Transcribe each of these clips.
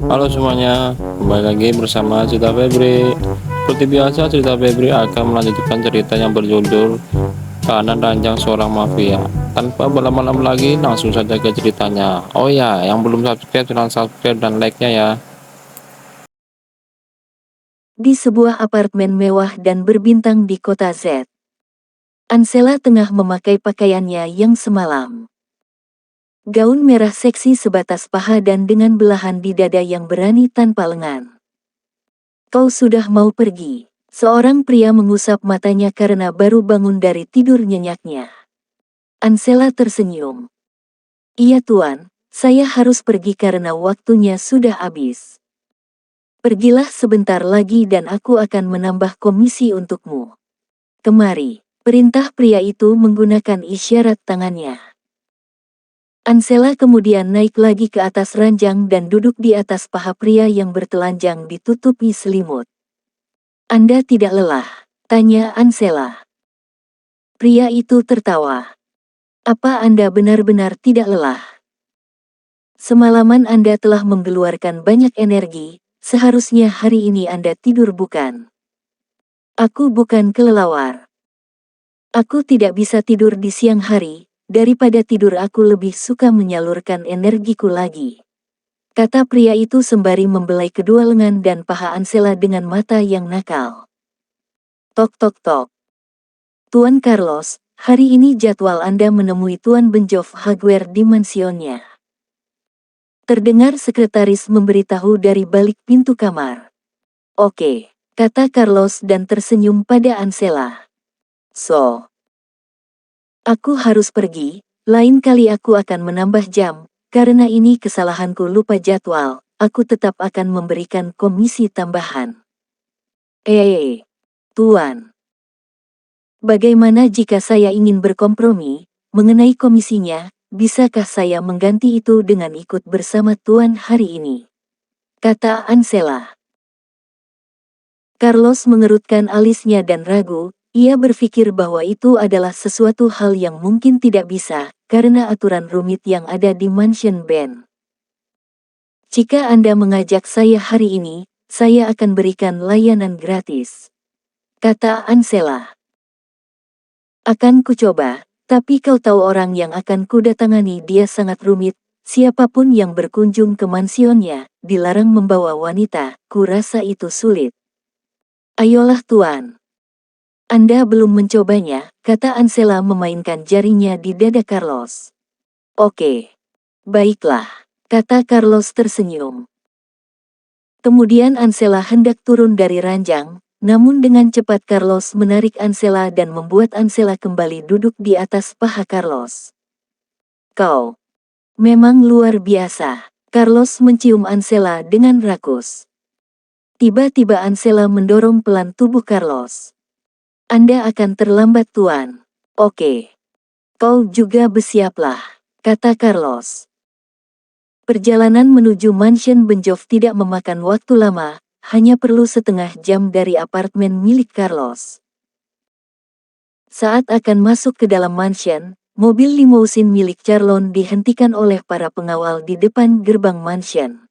Halo semuanya, kembali lagi bersama Cerita Febri. Seperti biasa, Cerita Febri akan melanjutkan cerita yang berjudul Kahanan Ranjang Seorang Mafia. Tanpa berlama-lama lagi, langsung saja ke ceritanya. Oh ya, yang belum subscribe, silahkan subscribe dan like-nya ya. Di sebuah apartemen mewah dan berbintang di kota Z, Ansela tengah memakai pakaiannya yang semalam. Gaun merah seksi sebatas paha dan dengan belahan di dada yang berani tanpa lengan. Kau sudah mau pergi? Seorang pria mengusap matanya karena baru bangun dari tidur nyenyaknya. Ansela tersenyum. Iya tuan, saya harus pergi karena waktunya sudah habis. Pergilah sebentar lagi dan aku akan menambah komisi untukmu. Kemari, perintah pria itu menggunakan isyarat tangannya. Ansela kemudian naik lagi ke atas ranjang dan duduk di atas paha pria yang bertelanjang ditutupi selimut. Anda tidak lelah? Tanya Ansela. Pria itu tertawa. Apa Anda benar-benar tidak lelah? Semalaman Anda telah mengeluarkan banyak energi, seharusnya hari ini Anda tidur bukan? Aku bukan kelelawar. Aku tidak bisa tidur di siang hari, daripada tidur aku lebih suka menyalurkan energiku lagi. Kata pria itu sembari membelai kedua lengan dan paha Ansela dengan mata yang nakal. Tok tok tok. Tuan Carlos, hari ini jadwal Anda menemui Tuan Benjov Hardware di mansionnya. Terdengar sekretaris memberitahu dari balik pintu kamar. Oke, kata Carlos dan tersenyum pada Ansela. Aku harus pergi, lain kali aku akan menambah jam, karena ini kesalahanku lupa jadwal, aku tetap akan memberikan komisi tambahan. Tuan. Bagaimana jika saya ingin berkompromi, mengenai komisinya, bisakah saya mengganti itu dengan ikut bersama Tuan hari ini? Kata Ansela. Carlos mengerutkan alisnya dan ragu. Ia berpikir bahwa itu adalah sesuatu hal yang mungkin tidak bisa, karena aturan rumit yang ada di mansion Ben. Jika Anda mengajak saya hari ini, saya akan berikan layanan gratis. Kata Ansela. Akan kucoba, tapi kau tahu orang yang akan kudatangani dia sangat rumit, siapapun yang berkunjung ke mansionnya, dilarang membawa wanita, kurasa itu sulit. Ayolah tuan. Anda belum mencobanya, kata Ansela memainkan jarinya di dada Carlos. Oke. Baiklah, kata Carlos tersenyum. Kemudian Ansela hendak turun dari ranjang, namun dengan cepat Carlos menarik Ansela dan membuat Ansela kembali duduk di atas paha Carlos. Kau memang luar biasa. Carlos mencium Ansela dengan rakus. Tiba-tiba Ansela mendorong pelan tubuh Carlos. Anda akan terlambat tuan. Oke. Kau juga bersiaplah, kata Carlos. Perjalanan menuju mansion Benjov tidak memakan waktu lama, hanya perlu setengah jam dari apartemen milik Carlos. Saat akan masuk ke dalam mansion, mobil limousin milik Charlon dihentikan oleh para pengawal di depan gerbang mansion.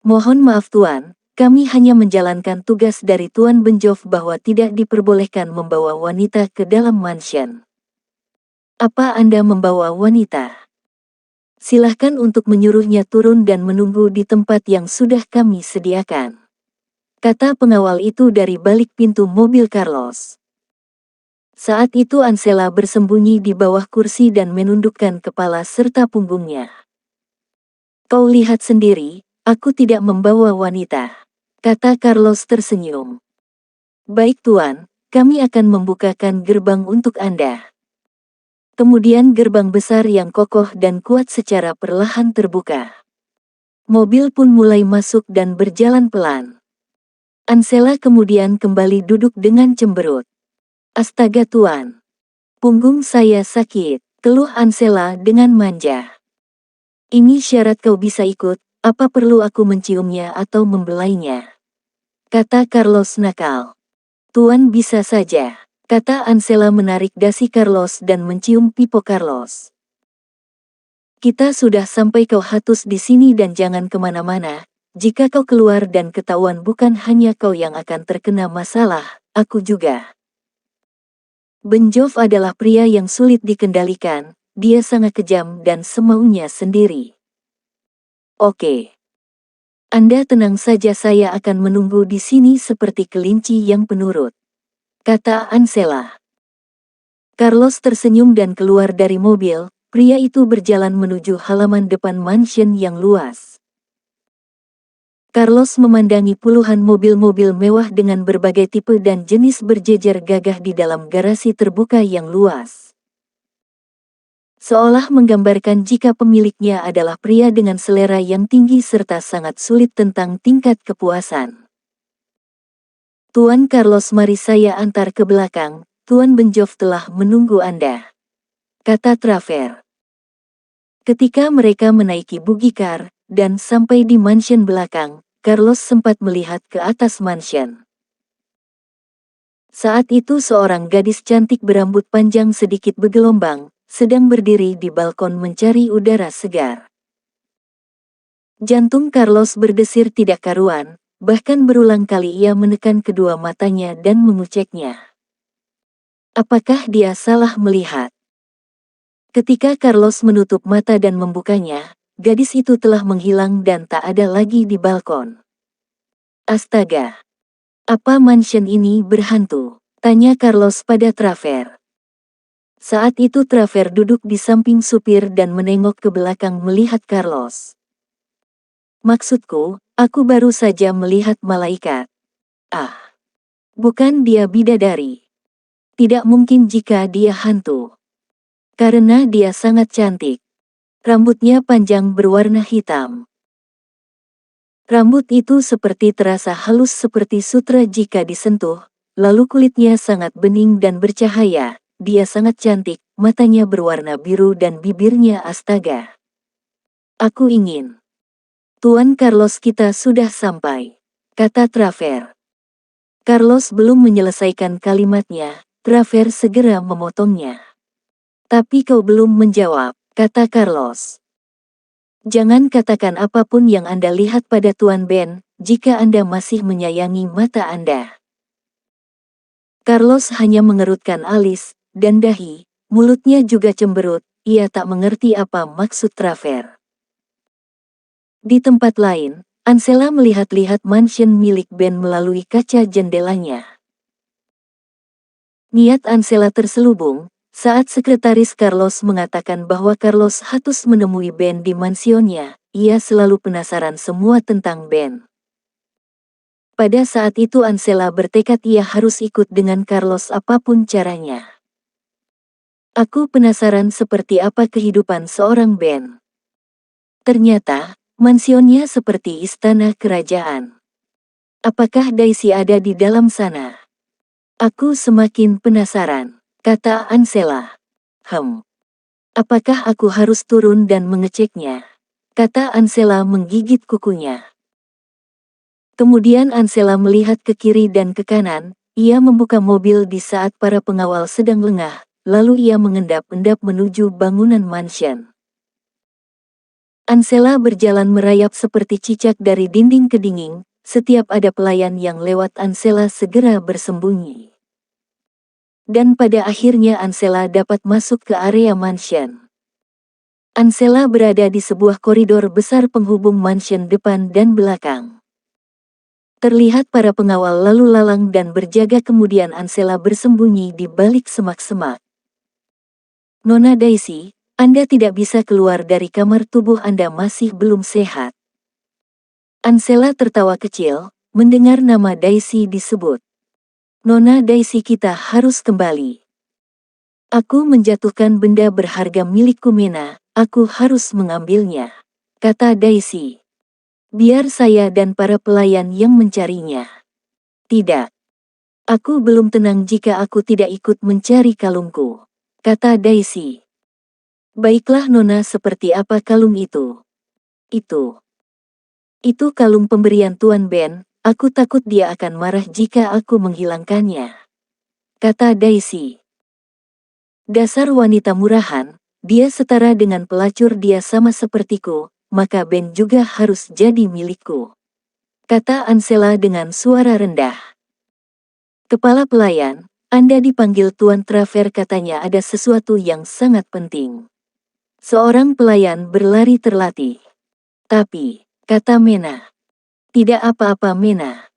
Mohon maaf tuan, kami hanya menjalankan tugas dari Tuan Benjov bahwa tidak diperbolehkan membawa wanita ke dalam mansion. Apa Anda membawa wanita? Silahkan untuk menyuruhnya turun dan menunggu di tempat yang sudah kami sediakan. Kata pengawal itu dari balik pintu mobil Carlos. Saat itu Ansela bersembunyi di bawah kursi dan menundukkan kepala serta punggungnya. Kau lihat sendiri, aku tidak membawa wanita. Kata Carlos tersenyum. Baik tuan, kami akan membukakan gerbang untuk Anda. Kemudian gerbang besar yang kokoh dan kuat secara perlahan terbuka. Mobil pun mulai masuk dan berjalan pelan. Ansela kemudian kembali duduk dengan cemberut. Astaga tuan. Punggung saya sakit, keluh Ansela dengan manja. Ini syarat kau bisa ikut, apa perlu aku menciumnya atau membelainya? Kata Carlos nakal. Tuan bisa saja, kata Ansela menarik dasi Carlos dan mencium pipo Carlos. Kita sudah sampai, kau harus di sini dan jangan kemana-mana. Jika kau keluar dan ketahuan, bukan hanya kau yang akan terkena masalah, aku juga. Benjov adalah pria yang sulit dikendalikan, dia sangat kejam dan semaunya sendiri. Oke. Anda tenang saja, saya akan menunggu di sini seperti kelinci yang penurut, kata Ansela. Carlos tersenyum dan keluar dari mobil. Pria itu berjalan menuju halaman depan mansion yang luas. Carlos memandangi puluhan mobil-mobil mewah dengan berbagai tipe dan jenis berjejer gagah di dalam garasi terbuka yang luas. Seolah menggambarkan jika pemiliknya adalah pria dengan selera yang tinggi serta sangat sulit tentang tingkat kepuasan. Tuan Carlos, mari saya antar ke belakang, Tuan Benjov telah menunggu Anda, kata Traver. Ketika mereka menaiki buggy car dan sampai di mansion belakang, Carlos sempat melihat ke atas mansion. Saat itu seorang gadis cantik berambut panjang sedikit bergelombang, sedang berdiri di balkon mencari udara segar. Jantung Carlos berdesir tidak karuan, bahkan berulang kali ia menekan kedua matanya dan menguceknya. Apakah dia salah melihat? Ketika Carlos menutup mata dan membukanya, gadis itu telah menghilang dan tak ada lagi di balkon. Astaga! Apa mansion ini berhantu? Tanya Carlos pada Traver. Saat itu Traver duduk di samping supir dan menengok ke belakang melihat Carlos. Maksudku, aku baru saja melihat malaikat. Ah! Bukan, dia bidadari. Tidak mungkin jika dia hantu. Karena dia sangat cantik. Rambutnya panjang berwarna hitam. Rambut itu seperti terasa halus seperti sutra jika disentuh, lalu kulitnya sangat bening dan bercahaya. Dia sangat cantik, matanya berwarna biru dan bibirnya astaga. Aku ingin. Tuan Carlos, kita sudah sampai, kata Traver. Carlos belum menyelesaikan kalimatnya, Traver segera memotongnya. Tapi kau belum menjawab, kata Carlos. Jangan katakan apapun yang Anda lihat pada Tuan Ben, jika Anda masih menyayangi mata Anda. Carlos hanya mengerutkan alis dan dahi, mulutnya juga cemberut, ia tak mengerti apa maksud Traver. Di tempat lain, Ansela melihat-lihat mansion milik Ben melalui kaca jendelanya. Niat Ansela terselubung saat sekretaris Carlos mengatakan bahwa Carlos harus menemui Ben di mansionnya. Ia selalu penasaran semua tentang Ben. Pada saat itu Ansela bertekad ia harus ikut dengan Carlos apapun caranya. Aku penasaran seperti apa kehidupan seorang Ben. Ternyata, mansionnya seperti istana kerajaan. Apakah Daisy ada di dalam sana? Aku semakin penasaran, kata Ansela. Apakah aku harus turun dan mengeceknya? Kata Ansela menggigit kukunya. Kemudian Ansela melihat ke kiri dan ke kanan, ia membuka mobil di saat para pengawal sedang lengah, lalu ia mengendap-endap menuju bangunan mansion. Ansela berjalan merayap seperti cicak dari dinding ke dinding, setiap ada pelayan yang lewat Ansela segera bersembunyi. Dan pada akhirnya Ansela dapat masuk ke area mansion. Ansela berada di sebuah koridor besar penghubung mansion depan dan belakang. Terlihat para pengawal lalu lalang dan berjaga, kemudian Ansela bersembunyi di balik semak-semak. Nona Daisy, Anda tidak bisa keluar dari kamar, tubuh Anda masih belum sehat. Ansela tertawa kecil, mendengar nama Daisy disebut. Nona Daisy, kita harus kembali. Aku menjatuhkan benda berharga milikku Mena, aku harus mengambilnya, kata Daisy. Biar saya dan para pelayan yang mencarinya. Tidak. Aku belum tenang jika aku tidak ikut mencari kalungku, kata Daisy. Baiklah Nona, seperti apa kalung itu? Itu kalung pemberian Tuan Ben, aku takut dia akan marah jika aku menghilangkannya, kata Daisy. Dasar wanita murahan, dia setara dengan pelacur, dia sama sepertiku, maka Ben juga harus jadi milikku, kata Ansela dengan suara rendah. Kepala pelayan, Anda dipanggil Tuan Traver, katanya, ada sesuatu yang sangat penting. Seorang pelayan berlari terlatih. Tapi, kata Mena. Tidak apa-apa Mena.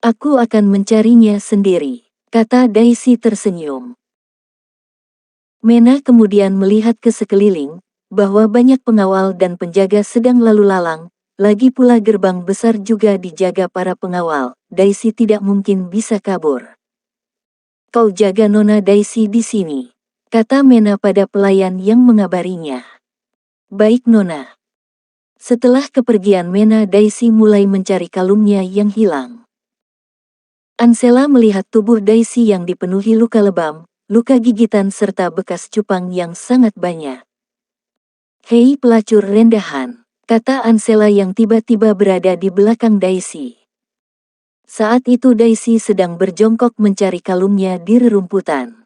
Aku akan mencarinya sendiri, kata Daisy tersenyum. Mena kemudian melihat ke sekeliling, bahwa banyak pengawal dan penjaga sedang lalu lalang, lagi pula gerbang besar juga dijaga para pengawal. Daisy tidak mungkin bisa kabur. Kau jaga Nona Daisy di sini, kata Mena pada pelayan yang mengabarinya. Baik Nona. Setelah kepergian Mena, Daisy mulai mencari kalungnya yang hilang. Ansela melihat tubuh Daisy yang dipenuhi luka lebam, luka gigitan serta bekas cupang yang sangat banyak. Hei pelacur rendahan, kata Ansela yang tiba-tiba berada di belakang Daisy. Saat itu Daisy sedang berjongkok mencari kalungnya di rerumputan.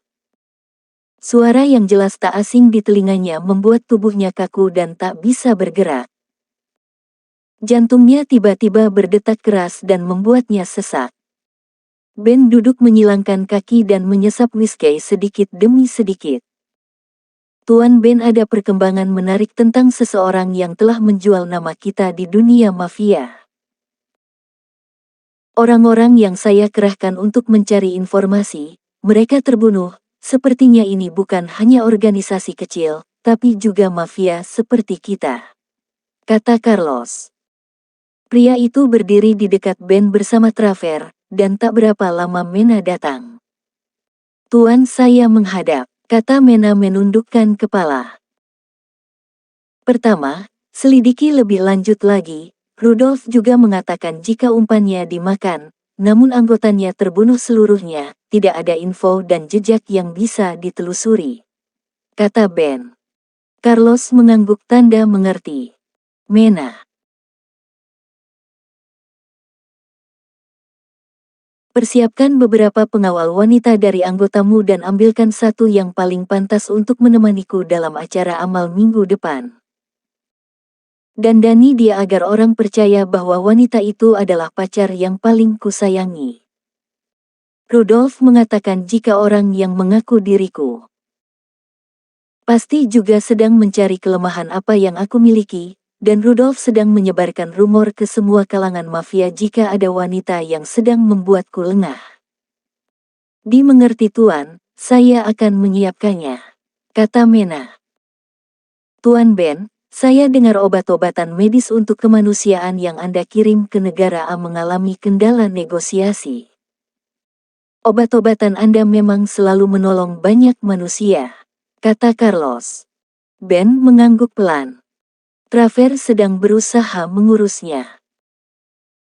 Suara yang jelas tak asing di telinganya membuat tubuhnya kaku dan tak bisa bergerak. Jantungnya tiba-tiba berdetak keras dan membuatnya sesak. Ben duduk menyilangkan kaki dan menyesap whisky sedikit demi sedikit. Tuan Ben, ada perkembangan menarik tentang seseorang yang telah menjual nama kita di dunia mafia. Orang-orang yang saya kerahkan untuk mencari informasi, mereka terbunuh. Sepertinya ini bukan hanya organisasi kecil, tapi juga mafia seperti kita, kata Carlos. Pria itu berdiri di dekat Ben bersama Traver, dan tak berapa lama Mena datang. Tuan, saya menghadap, kata Mena menundukkan kepala. Pertama, selidiki lebih lanjut lagi. Rudolf juga mengatakan jika umpannya dimakan, namun anggotanya terbunuh seluruhnya, tidak ada info dan jejak yang bisa ditelusuri, kata Ben. Carlos mengangguk tanda mengerti. Mena. Persiapkan beberapa pengawal wanita dari anggotamu dan ambilkan satu yang paling pantas untuk menemaniku dalam acara amal minggu depan. Dandani dia agar orang percaya bahwa wanita itu adalah pacar yang paling kusayangi. Rudolf mengatakan jika orang yang mengaku diriku pasti juga sedang mencari kelemahan apa yang aku miliki, dan Rudolf sedang menyebarkan rumor ke semua kalangan mafia jika ada wanita yang sedang membuatku lengah. Dimengerti Tuan, saya akan menyiapkannya, kata Mena. Tuan Ben, saya dengar obat-obatan medis untuk kemanusiaan yang Anda kirim ke negara A mengalami kendala negosiasi. Obat-obatan Anda memang selalu menolong banyak manusia, kata Carlos. Ben mengangguk pelan. Traver sedang berusaha mengurusnya.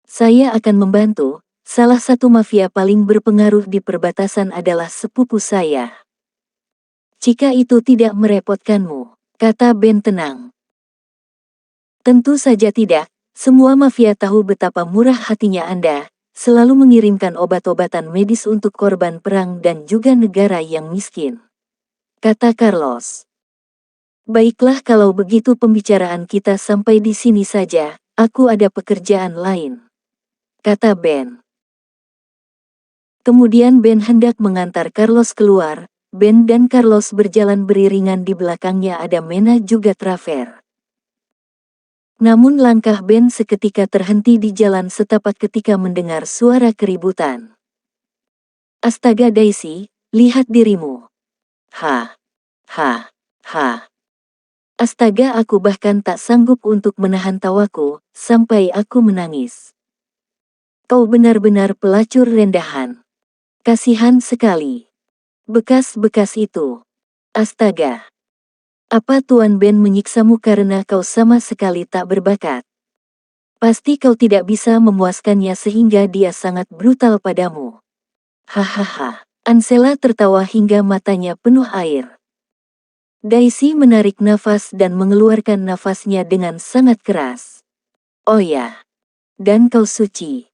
Saya akan membantu. Salah satu mafia paling berpengaruh di perbatasan adalah sepupu saya. Jika itu tidak merepotkanmu, kata Ben tenang. Tentu saja tidak. Semua mafia tahu betapa murah hatinya Anda, selalu mengirimkan obat-obatan medis untuk korban perang dan juga negara yang miskin, kata Carlos. Baiklah, kalau begitu pembicaraan kita sampai di sini saja, aku ada pekerjaan lain, kata Ben. Kemudian Ben hendak mengantar Carlos keluar. Ben dan Carlos berjalan beriringan, di belakangnya ada Mena juga Traver. Namun langkah Ben seketika terhenti di jalan setapak ketika mendengar suara keributan. Astaga Daisy, lihat dirimu. Ha, ha, ha. Astaga, aku bahkan tak sanggup untuk menahan tawaku, sampai aku menangis. Kau benar-benar pelacur rendahan. Kasihan sekali. Bekas-bekas itu. Astaga. Apa Tuan Ben menyiksamu karena kau sama sekali tak berbakat? Pasti kau tidak bisa memuaskannya sehingga dia sangat brutal padamu. Hahaha. Ansela tertawa hingga matanya penuh air. Daisy menarik nafas dan mengeluarkan nafasnya dengan sangat keras. Oh ya. Dan kau suci.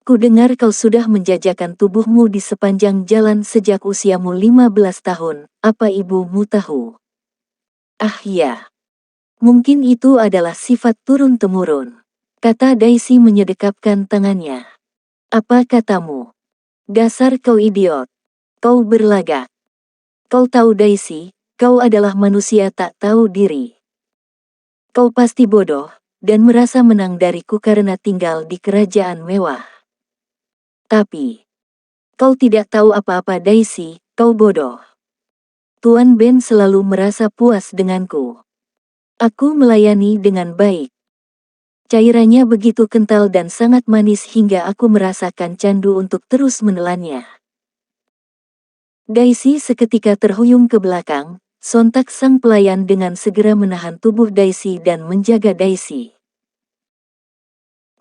Ku dengar kau sudah menjajakan tubuhmu di sepanjang jalan sejak usiamu 15 tahun, apa ibumu tahu? Ah ya, mungkin itu adalah sifat turun-temurun, kata Daisy menyedekapkan tangannya. Apa katamu? Dasar kau idiot. Kau berlagak. Kau tahu Daisy, kau adalah manusia tak tahu diri. Kau pasti bodoh, dan merasa menang dariku karena tinggal di kerajaan mewah. Tapi, kau tidak tahu apa-apa Daisy, kau bodoh. Tuan Ben selalu merasa puas denganku. Aku melayani dengan baik. Cairannya begitu kental dan sangat manis hingga aku merasakan candu untuk terus menelannya. Daisy seketika terhuyung ke belakang, sontak sang pelayan dengan segera menahan tubuh Daisy dan menjaga Daisy.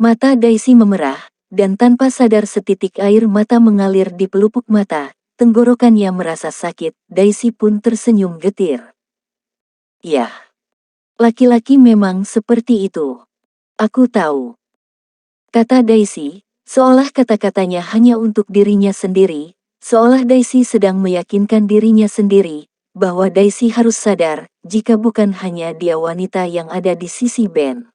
Mata Daisy memerah, dan tanpa sadar setitik air mata mengalir di pelupuk mata, tenggorokannya merasa sakit, Daisy pun tersenyum getir. Yah, laki-laki memang seperti itu. Aku tahu. Kata Daisy, seolah kata-katanya hanya untuk dirinya sendiri, seolah Daisy sedang meyakinkan dirinya sendiri, bahwa Daisy harus sadar, jika bukan hanya dia wanita yang ada di sisi Ben.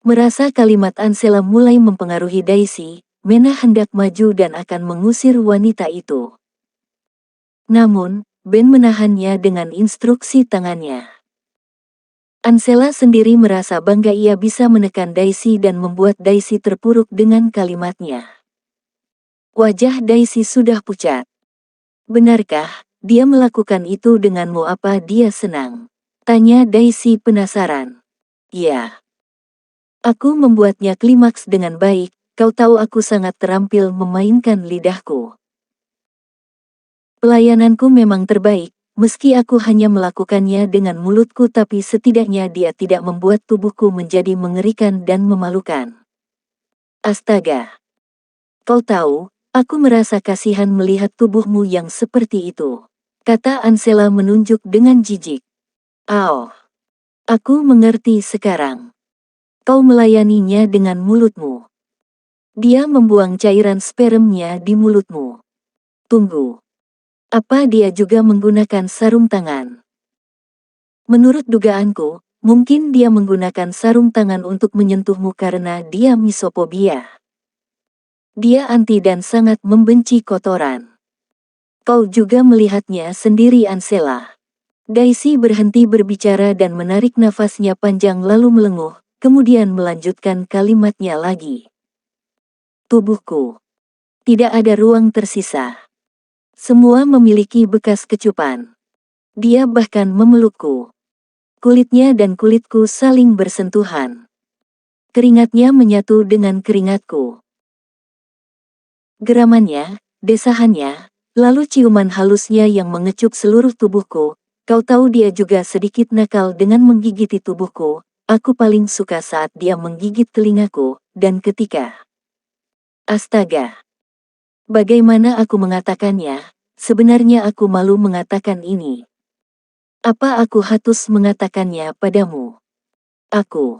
Merasa kalimat Ansela mulai mempengaruhi Daisy, Mena hendak maju dan akan mengusir wanita itu. Namun, Ben menahannya dengan instruksi tangannya. Ansela sendiri merasa bangga ia bisa menekan Daisy dan membuat Daisy terpuruk dengan kalimatnya. Wajah Daisy sudah pucat. Benarkah, dia melakukan itu denganmu apa dia senang? Tanya Daisy penasaran. Ya. Aku membuatnya klimaks dengan baik, kau tahu aku sangat terampil memainkan lidahku. Pelayananku memang terbaik. Meski aku hanya melakukannya dengan mulutku tapi setidaknya dia tidak membuat tubuhku menjadi mengerikan dan memalukan. Astaga. Kau tahu, aku merasa kasihan melihat tubuhmu yang seperti itu. Kata Ansela menunjuk dengan jijik. Oh. Aku mengerti sekarang. Kau melayaninya dengan mulutmu. Dia membuang cairan spermnya di mulutmu. Tunggu. Apa dia juga menggunakan sarung tangan? Menurut dugaanku, mungkin dia menggunakan sarung tangan untuk menyentuhmu karena dia misopobia. Dia anti dan sangat membenci kotoran. Kau juga melihatnya sendiri Ansela. Daisy berhenti berbicara dan menarik nafasnya panjang lalu melenguh, kemudian melanjutkan kalimatnya lagi. Tubuhku. Tidak ada ruang tersisa. Semua memiliki bekas kecupan. Dia bahkan memelukku. Kulitnya dan kulitku saling bersentuhan. Keringatnya menyatu dengan keringatku. Geramannya, desahannya, lalu ciuman halusnya yang mengecup seluruh tubuhku. Kau tahu dia juga sedikit nakal dengan menggigiti tubuhku. Aku paling suka saat dia menggigit telingaku, dan ketika... Astaga. Bagaimana aku mengatakannya? Sebenarnya aku malu mengatakan ini. Apa aku harus mengatakannya padamu? Aku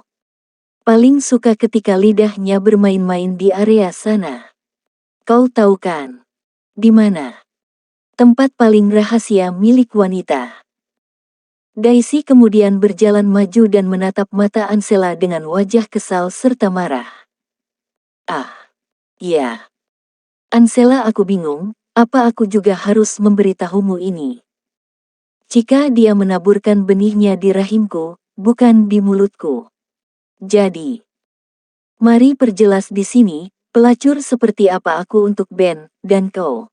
paling suka ketika lidahnya bermain-main di area sana. Kau tahu kan? Di mana? Tempat paling rahasia milik wanita. Daisy kemudian berjalan maju dan menatap mata Ansela dengan wajah kesal serta marah. Ah, ya. Ansela, aku bingung, apa aku juga harus memberitahumu ini? Jika dia menaburkan benihnya di rahimku, bukan di mulutku. Jadi, mari perjelas di sini, pelacur seperti apa aku untuk Ben, dan kau.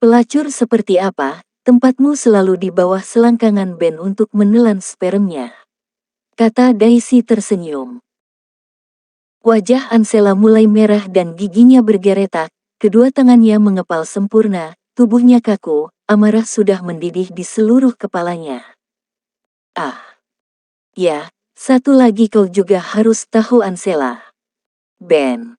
Pelacur seperti apa, tempatmu selalu di bawah selangkangan Ben untuk menelan spermnya. Kata Daisy tersenyum. Wajah Ansela mulai merah dan giginya bergeretak, kedua tangannya mengepal sempurna, tubuhnya kaku, amarah sudah mendidih di seluruh kepalanya. Ah. Ya, satu lagi kau juga harus tahu Ansela. Ben.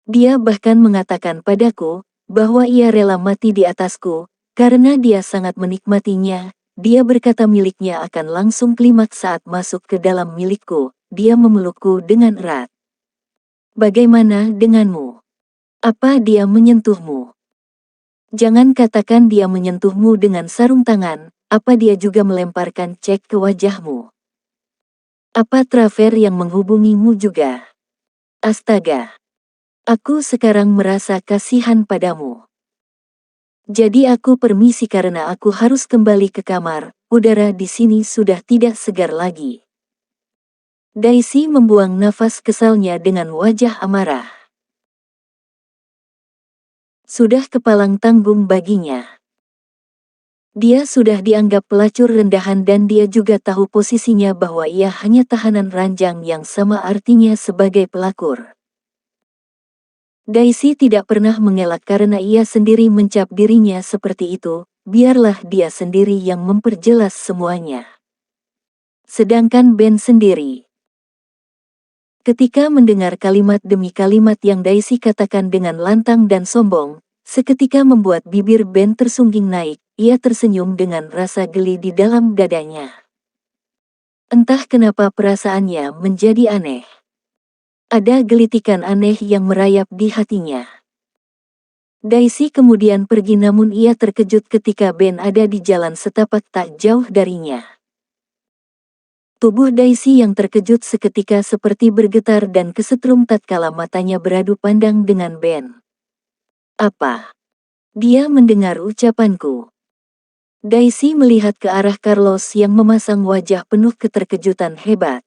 Dia bahkan mengatakan padaku, bahwa ia rela mati di atasku, karena dia sangat menikmatinya. Dia berkata miliknya akan langsung klimaks saat masuk ke dalam milikku. Dia memelukku dengan erat. Bagaimana denganmu? Apa dia menyentuhmu? Jangan katakan dia menyentuhmu dengan sarung tangan, apa dia juga melemparkan cek ke wajahmu? Apa Traver yang menghubungimu juga? Astaga, aku sekarang merasa kasihan padamu. Jadi aku permisi karena aku harus kembali ke kamar, udara di sini sudah tidak segar lagi. Daisy membuang nafas kesalnya dengan wajah amarah. Sudah kepalang tanggung baginya. Dia sudah dianggap pelacur rendahan dan dia juga tahu posisinya bahwa ia hanya tahanan ranjang yang sama artinya sebagai pelakor. Daisy tidak pernah mengelak karena ia sendiri mencap dirinya seperti itu, biarlah dia sendiri yang memperjelas semuanya. Sedangkan Ben sendiri, ketika mendengar kalimat demi kalimat yang Daisy katakan dengan lantang dan sombong, seketika membuat bibir Ben tersungging naik, ia tersenyum dengan rasa geli di dalam dadanya. Entah kenapa perasaannya menjadi aneh. Ada gelitikan aneh yang merayap di hatinya. Daisy kemudian pergi namun ia terkejut ketika Ben ada di jalan setapak tak jauh darinya. Tubuh Daisy yang terkejut seketika seperti bergetar dan kesetrum tatkala matanya beradu pandang dengan Ben. Apa? Dia mendengar ucapanku. Daisy melihat ke arah Carlos yang memasang wajah penuh keterkejutan hebat.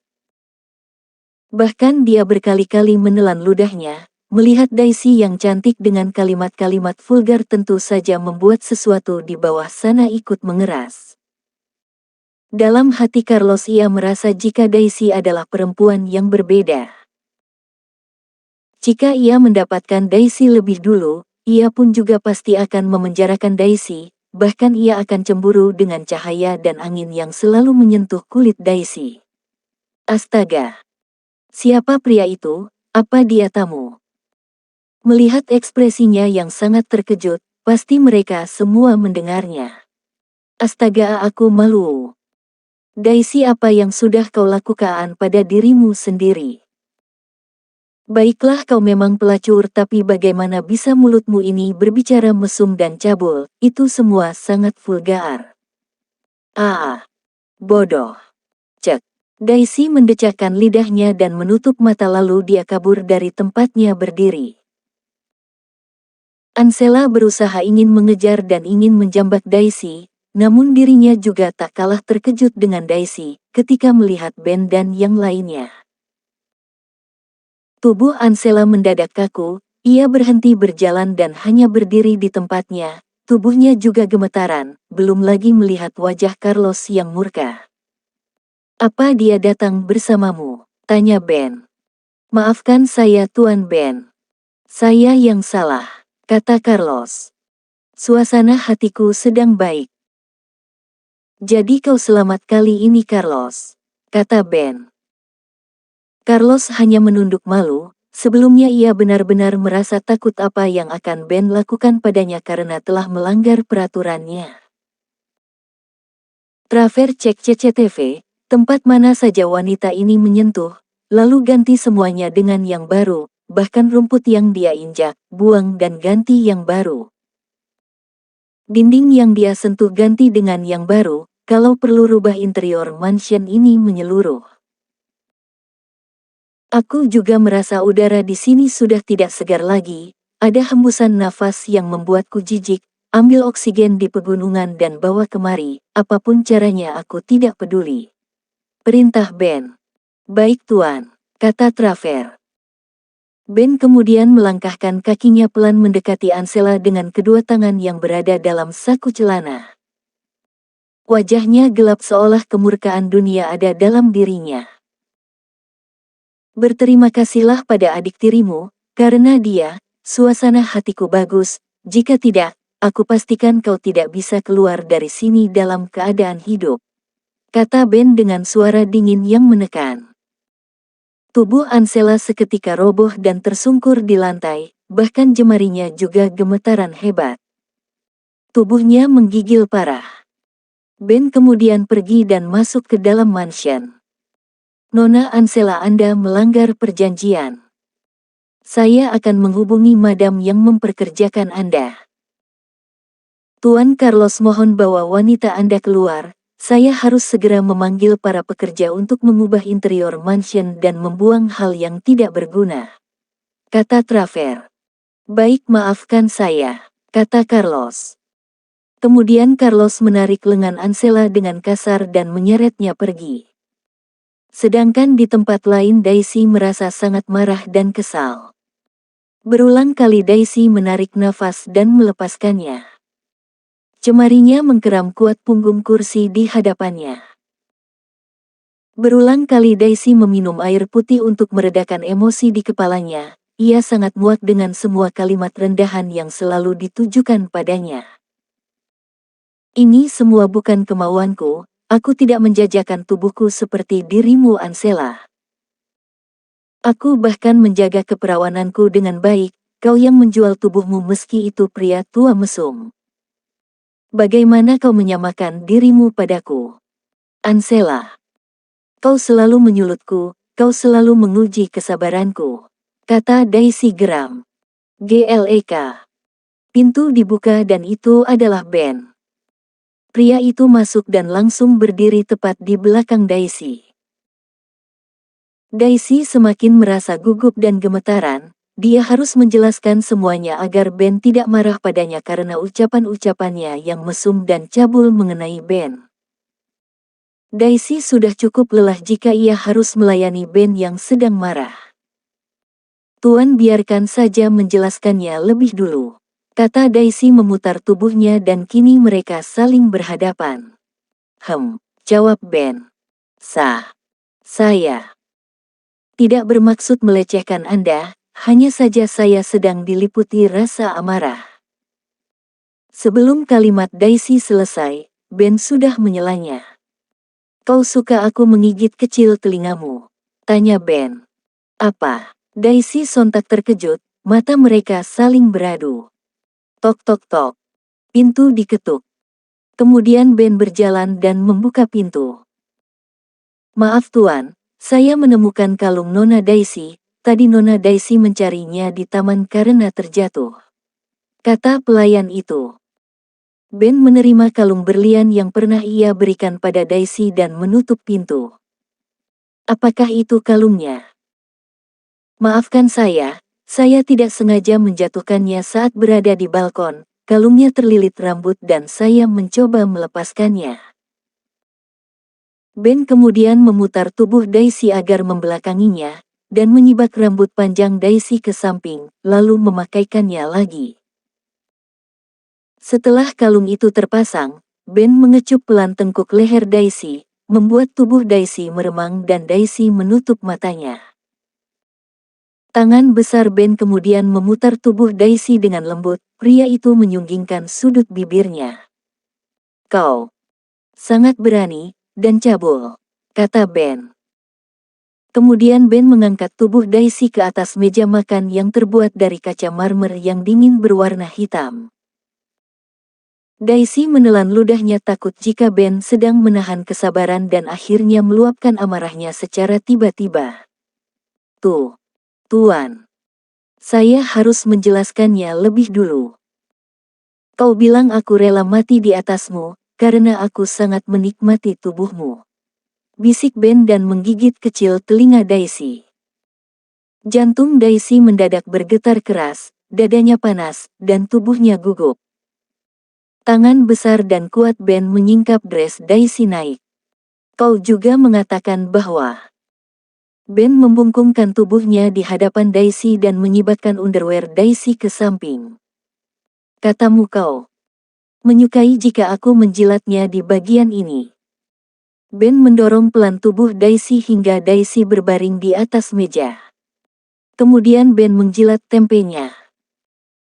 Bahkan dia berkali-kali menelan ludahnya, melihat Daisy yang cantik dengan kalimat-kalimat vulgar tentu saja membuat sesuatu di bawah sana ikut mengeras. Dalam hati Carlos ia merasa jika Daisy adalah perempuan yang berbeda. Jika ia mendapatkan Daisy lebih dulu, ia pun juga pasti akan memenjarakan Daisy, bahkan ia akan cemburu dengan cahaya dan angin yang selalu menyentuh kulit Daisy. Astaga! Siapa pria itu? Apa dia tamu? Melihat ekspresinya yang sangat terkejut, pasti mereka semua mendengarnya. Astaga, aku malu. Daisy, apa yang sudah kau lakukan pada dirimu sendiri? Baiklah, kau memang pelacur, tapi bagaimana bisa mulutmu ini berbicara mesum dan cabul, itu semua sangat vulgar. Ah, bodoh. Cek. Daisy mendecakkan lidahnya dan menutup mata lalu dia kabur dari tempatnya berdiri. Ansela berusaha ingin mengejar dan ingin menjambak Daisy, namun dirinya juga tak kalah terkejut dengan Daisy ketika melihat Ben dan yang lainnya. Tubuh Ansela mendadak kaku, ia berhenti berjalan dan hanya berdiri di tempatnya, tubuhnya juga gemetaran, belum lagi melihat wajah Carlos yang murka. Apa dia datang bersamamu? Tanya Ben. Maafkan saya Tuan Ben. Saya yang salah, kata Carlos. Suasana hatiku sedang baik. Jadi kau selamat kali ini Carlos, kata Ben. Carlos hanya menunduk malu, sebelumnya ia benar-benar merasa takut apa yang akan Ben lakukan padanya karena telah melanggar peraturannya. Traver cek CCTV, tempat mana saja wanita ini menyentuh, lalu ganti semuanya dengan yang baru, bahkan rumput yang dia injak, buang dan ganti yang baru. Dinding yang dia sentuh ganti dengan yang baru, kalau perlu rubah interior mansion ini menyeluruh. Aku juga merasa udara di sini sudah tidak segar lagi, ada hembusan nafas yang membuatku jijik, ambil oksigen di pegunungan dan bawa kemari, apapun caranya aku tidak peduli. Perintah Ben. Baik Tuan, kata Traver. Ben kemudian melangkahkan kakinya pelan mendekati Ansela dengan kedua tangan yang berada dalam saku celana. Wajahnya gelap seolah kemurkaan dunia ada dalam dirinya. Berterima kasihlah pada adik tirimu, karena dia, suasana hatiku bagus, jika tidak, aku pastikan kau tidak bisa keluar dari sini dalam keadaan hidup. Kata Ben dengan suara dingin yang menekan. Tubuh Ansela seketika roboh dan tersungkur di lantai, bahkan jemarinya juga gemetaran hebat. Tubuhnya menggigil parah. Ben kemudian pergi dan masuk ke dalam mansion. Nona Ansela, Anda melanggar perjanjian. Saya akan menghubungi madam yang memperkerjakan Anda. Tuan Carlos mohon bawa wanita Anda keluar, saya harus segera memanggil para pekerja untuk mengubah interior mansion dan membuang hal yang tidak berguna. Kata Traver. Baik, maafkan saya, kata Carlos. Kemudian Carlos menarik lengan Ansela dengan kasar dan menyeretnya pergi. Sedangkan di tempat lain Daisy merasa sangat marah dan kesal. Berulang kali Daisy menarik nafas dan melepaskannya. Jemarinya mengkeram kuat punggung kursi di hadapannya. Berulang kali Daisy meminum air putih untuk meredakan emosi di kepalanya. Ia sangat muak dengan semua kalimat rendahan yang selalu ditujukan padanya. Ini semua bukan kemauanku, aku tidak menjajakan tubuhku seperti dirimu Ansela. Aku bahkan menjaga keperawananku dengan baik, kau yang menjual tubuhmu meski itu pria tua mesum. Bagaimana kau menyamakan dirimu padaku? Ansela. Kau selalu menyulutku, kau selalu menguji kesabaranku. Kata Daisy geram. GLEK. Pintu dibuka dan itu adalah Ben. Pria itu masuk dan langsung berdiri tepat di belakang Daisy. Daisy semakin merasa gugup dan gemetaran, dia harus menjelaskan semuanya agar Ben tidak marah padanya karena ucapan-ucapannya yang mesum dan cabul mengenai Ben. Daisy sudah cukup lelah jika ia harus melayani Ben yang sedang marah. Tuan biarkan saja menjelaskannya lebih dulu. Kata Daisy memutar tubuhnya dan kini mereka saling berhadapan. Jawab Ben. Saya tidak bermaksud melecehkan Anda, hanya saja saya sedang diliputi rasa amarah. Sebelum kalimat Daisy selesai, Ben sudah menyelanya. Kau suka aku menggigit kecil telingamu? Tanya Ben. Apa? Daisy sontak terkejut, mata mereka saling beradu. Tok tok tok. Pintu diketuk. Kemudian Ben berjalan dan membuka pintu. Maaf Tuan, saya menemukan kalung Nona Daisy, tadi Nona Daisy mencarinya di taman karena terjatuh. Kata pelayan itu. Ben menerima kalung berlian yang pernah ia berikan pada Daisy dan menutup pintu. Apakah itu kalungnya? Maafkan saya tidak sengaja menjatuhkannya saat berada di balkon, kalungnya terlilit rambut dan saya mencoba melepaskannya. Ben kemudian memutar tubuh Daisy agar membelakanginya, dan menyibak rambut panjang Daisy ke samping, lalu memakaikannya lagi. Setelah kalung itu terpasang, Ben mengecup pelan tengkuk leher Daisy, membuat tubuh Daisy meremang dan Daisy menutup matanya. Tangan besar Ben kemudian memutar tubuh Daisy dengan lembut, pria itu menyunggingkan sudut bibirnya. Kau sangat berani dan cabul, kata Ben. Kemudian Ben mengangkat tubuh Daisy ke atas meja makan yang terbuat dari kaca marmer yang dingin berwarna hitam. Daisy menelan ludahnya takut jika Ben sedang menahan kesabaran dan akhirnya meluapkan amarahnya secara tiba-tiba. Tuan. Saya harus menjelaskannya lebih dulu. Kau bilang aku rela mati di atasmu, karena aku sangat menikmati tubuhmu. Bisik Ben dan menggigit kecil telinga Daisy. Jantung Daisy mendadak bergetar keras, dadanya panas, dan tubuhnya gugup. Tangan besar dan kuat Ben menyingkap dress Daisy naik. Kau juga mengatakan bahwa... Ben membungkungkan tubuhnya di hadapan Daisy dan menyibatkan underwear Daisy ke samping. Katamu kau menyukai jika aku menjilatnya di bagian ini. Ben mendorong pelan tubuh Daisy hingga Daisy berbaring di atas meja. Kemudian Ben menjilat tempenya.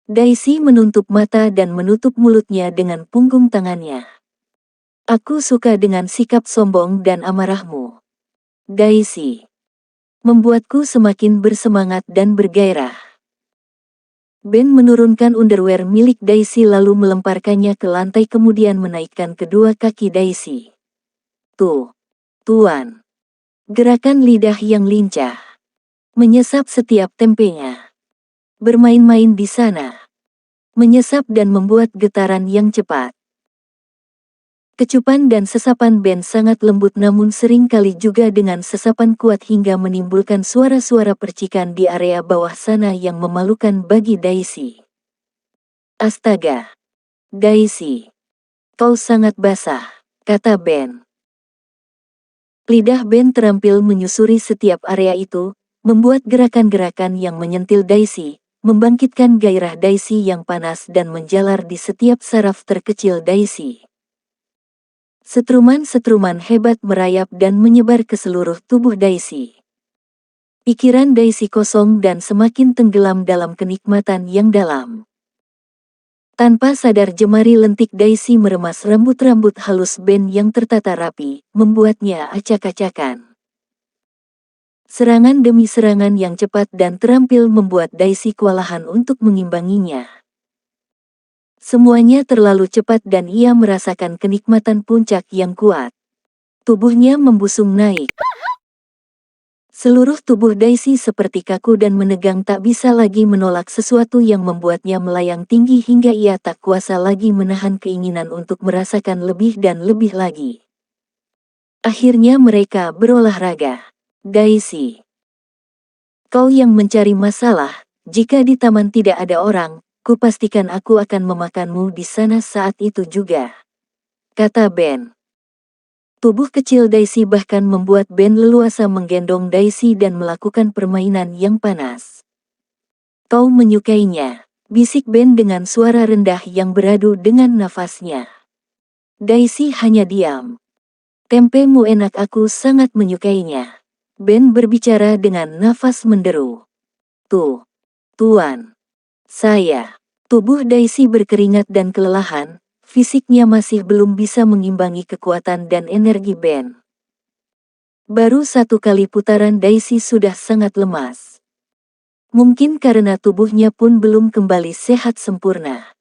Daisy menutup mata dan menutup mulutnya dengan punggung tangannya. Aku suka dengan sikap sombong dan amarahmu, Daisy. Membuatku semakin bersemangat dan bergairah. Ben menurunkan underwear milik Daisy lalu melemparkannya ke lantai kemudian menaikkan kedua kaki Daisy. Tuan. Gerakan lidah yang lincah. Menyesap setiap tempenya. Bermain-main di sana. menyesap dan membuat getaran yang cepat. Kecupan dan sesapan Ben sangat lembut namun sering kali juga dengan sesapan kuat hingga menimbulkan suara-suara percikan di area bawah sana yang memalukan bagi Daisy. Astaga! Daisy! Kau sangat basah, kata Ben. Lidah Ben terampil menyusuri setiap area itu, membuat gerakan-gerakan yang menyentil Daisy, membangkitkan gairah Daisy yang panas dan menjalar di setiap saraf terkecil Daisy. Setruman-setruman hebat merayap dan menyebar ke seluruh tubuh Daisy. Pikiran Daisy kosong dan semakin tenggelam dalam kenikmatan yang dalam. Tanpa sadar jemari lentik Daisy meremas rambut-rambut halus Ben yang tertata rapi, membuatnya acak-acakan. Serangan demi serangan yang cepat dan terampil membuat Daisy kewalahan untuk mengimbanginya. Semuanya terlalu cepat dan ia merasakan kenikmatan puncak yang kuat. Tubuhnya membusung naik. Seluruh tubuh Daisy seperti kaku dan menegang tak bisa lagi menolak sesuatu yang membuatnya melayang tinggi hingga ia tak kuasa lagi menahan keinginan untuk merasakan lebih dan lebih lagi. Akhirnya mereka berolahraga. Daisy, kau yang mencari masalah, jika di taman tidak ada orang, kupastikan aku akan memakanmu di sana saat itu juga, kata Ben. Tubuh kecil Daisy bahkan membuat Ben leluasa menggendong Daisy dan melakukan permainan yang panas. Kau menyukainya, bisik Ben dengan suara rendah yang beradu dengan nafasnya. Daisy hanya diam. Tempemu enak, aku sangat menyukainya. Ben berbicara dengan nafas menderu. Tuan. Saya. Tubuh Daisy berkeringat dan kelelahan, fisiknya masih belum bisa mengimbangi kekuatan dan energi Ben. Baru satu kali putaran Daisy sudah sangat lemas. Mungkin karena tubuhnya pun belum kembali sehat sempurna.